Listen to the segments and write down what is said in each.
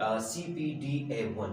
CPDA1.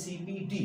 CPD.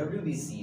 WBCs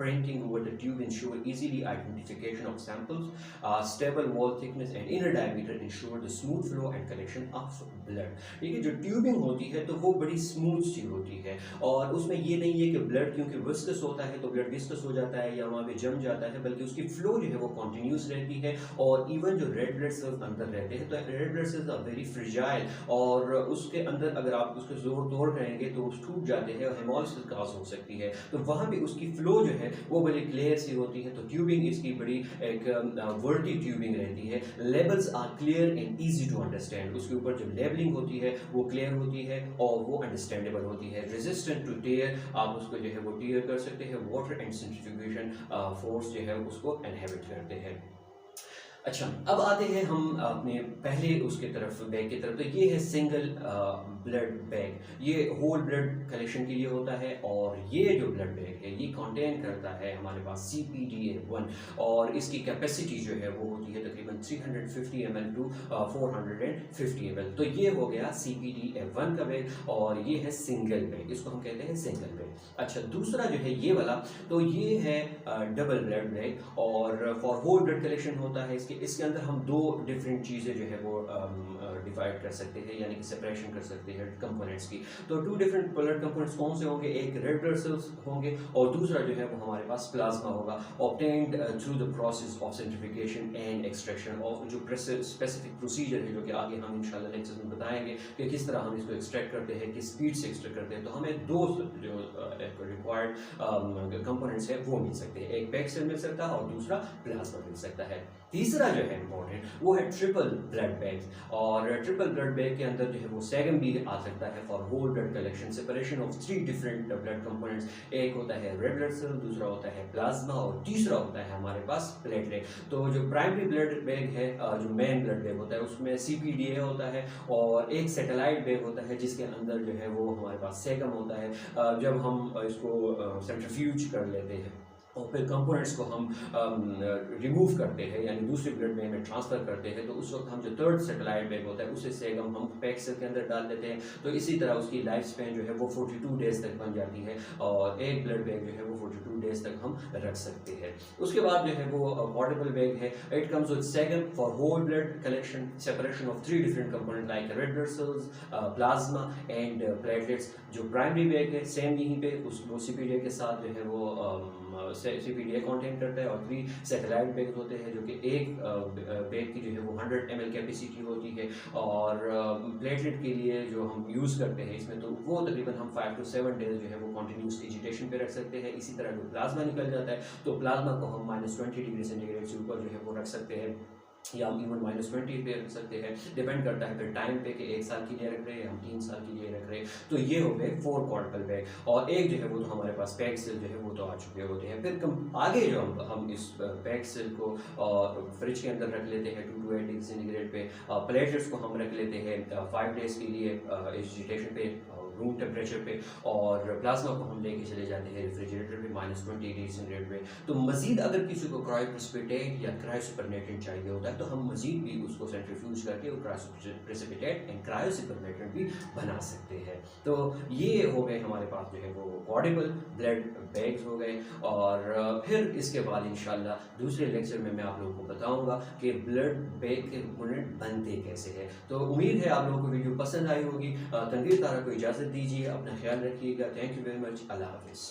printing over the tube ensure easily identification of samples. Stable wall thickness and inner diameter ensure the smooth flow and collection of blood. देखिए जो tubing होती है तो वो बड़ी smooth सी होती है, और उसमें ये नहीं है कि ब्लड क्योंकि विस्कस होता है तो ब्लड विस्कस हो जाता है या वहाँ पे जम जाता है, बल्कि उसकी फ्लो जो है वो कॉन्टिन्यूस रहती है। और इवन जो रेड ब्लड सेल्स अंदर रहते हैं तो red blood cells are very fragile, और उसके अंदर अगर आप उसको जोर तोड़ करेंगे तो टूट जाते हैं और हेमोलिसिस काज हो सकती है। तो वहाँ पे उसकी फ्लो जो है वो बड़ी क्लियर सी होती है। तो ट्यूबिंग इसकी बड़ी एक वर्टी ट्यूबिंग रहती है। Labels are clear and easy to understand, उसके ऊपर जो लेबलिंग होती है वो क्लियर होती है और वो अंडरस्टैंडेबल होती है। रेजिस्टेंट टू टेयर, आप उसको जो है वो टीयर कर सकते हैं। वाटर एंड सेंट्रीफ्यूगेशन फोर्स जो है उसको इनहेबिट करते हैं। अच्छा, अब आते हैं हम अपने पहले उसके तरफ, बैग की तरफ। तो ये है सिंगल ब्लड बैग, ये होल ब्लड कलेक्शन के लिए होता है। और ये जो ब्लड बैग है ये कंटेन करता है हमारे पास CPDA1, और इसकी कैपेसिटी जो है वो होती है तकरीबन 350 ml टू 450 ml। तो ये हो गया CPDA1 का बैग, और ये है सिंगल बैग, इसको हम कहते हैं सिंगल बैग। अच्छा, दूसरा जो है ये वाला, तो ये है डबल ब्लड बैग, और फॉर होल ब्लड कलेक्शन होता है। इसके अंदर हम दो डिफरेंट चीज़ें जो है वो डिवाइड कर सकते हैं, यानी कि सेपरेशन कर सकते हैं कंपोनेंट्स की। तो टू डिफरेंट ब्लड कंपोनेंट्स कौन से होंगे? एक रेड ब्लड सेल्स होंगे और दूसरा जो है वो हमारे पास प्लाज्मा होगा, obtained through the process of centrification and extraction of, जो स्पेसिफिक प्रोसीजर है जो कि आगे हम इंशाल्लाह लेक्चर्स में बताएंगे कि किस तरह हम इसको एक्सट्रैक्ट करते हैं, किस स्पीड से एक्सट्रैक्ट करते हैं। तो हमें दो जो रिक्वायर्ड कंपोनेंट्स है वो मिल सकते हैं, एक पैक सेल मिल सकता है और दूसरा प्लाज्मा मिल सकता है। तीसरा जो है इंपॉर्टेंट वो है ट्रिपल ब्लड बैग, और ट्रिपल ब्लड बैग के अंदर जो है वो सेगम भी आ सकता है for whole blood collection, separation of 3 different blood components. एक होता है रेड ब्लड सेल, दूसरा होता है प्लाज्मा और तीसरा होता है हमारे पास प्लेटलेट। तो जो प्राइमरी ब्लड बैग है, जो मेन ब्लड बैग होता है उसमें CPDA होता है, और एक सैटेलाइट बैग होता है जिसके अंदर जो है वो हमारे पास सेगम होता है। जब हम इसको सेंट्रीफ्यूज कर लेते हैं और फिर कंपोनेंट्स को हम रिमूव करते हैं, यानी दूसरे ब्लड बैग में ट्रांसफ़र करते हैं, तो उस वक्त हम जो थर्ड सैटेलाइट बैग होता है उसे सेगम हम पैक सेल के अंदर डाल देते हैं। तो इसी तरह उसकी लाइफ स्पैन जो है वो 42 डेज तक बन जाती है, और एक ब्लड बैग जो है वो 42 डेज तक हम रख सकते हैं। उसके बाद जो है वो पोर्टेबल बैग है। It comes with SAGM for whole blood collection, separation of 3 different component like red blood cells, plasma and platelets. जो प्राइमरी बैग है सेम यहीं पे वो CPDA के साथ जो है वो CPDA कंटेन करता है, और 3 सैटेलाइट बैग होते हैं जो कि एक बैग की जो है वो 100 ml कैपेसिटी होती है। और प्लेटलेट के लिए जो हम यूज़ करते हैं इसमें, तो वो तकरीबन हम 5 to 7 डेज जो है वो कंटिन्यूस एजिटेशन पे रख सकते हैं। इसी तरह जो प्लाज्मा निकल जाता है तो प्लाज्मा को हम -20 डिग्री सेंटीग्रेड से ऊपर जो है वो रख सकते हैं, या हम इवन -20 पे रख सकते हैं, डिपेंड करता है फिर टाइम पे कि 1 साल के लिए रख रहे हैं, हम 3 साल के लिए रख रहे हैं। तो ये हो गए 4 पोर्टेबल बैग, और एक जो है वो तो हमारे पास पैक सेल जो है वो तो आ चुके होते हैं। फिर आगे जो हम इस पैक सेल को फ्रिज के अंदर रख लेते हैं 2 to 8 डिग्री सेंटीग्रेड पे। प्लेटलेट्स को हम रख लेते हैं 5 डेज के लिए एजिटेशन पे, रूम टेम्परेचर पे, और प्लाज्मा को हम लेके चले जाते हैं रेफ्रिजरेटर पे -20 डिग्री सेंटीग्रेड पे। तो मजीद अगर किसी को क्रायोप्रेसिपिटेट या क्रायोसुपरनेटेंट चाहिए होता है तो हम मजीद भी उसको सेंट्रीफ्यूज करके क्रायोप्रेसिपिटेट एंड क्रायोसुपरनेटेंट भी बना सकते हैं। तो ये हो गए हमारे पास जो है वो पोर्टेबल ब्लड बैग्स हो गए। और फिर इसके बाद इंशाल्लाह दूसरे लेक्चर में मैं आप लोगों को बताऊंगा कि ब्लड बैग के कंपोनेंट बनते कैसे हैं। तो उम्मीद है आप लोगों को वीडियो पसंद आई होगी। तनवीर तारा को इजाज़त दीजिए, अपना ख्याल रखिएगा। Thank you very much. Allah हाफिज़।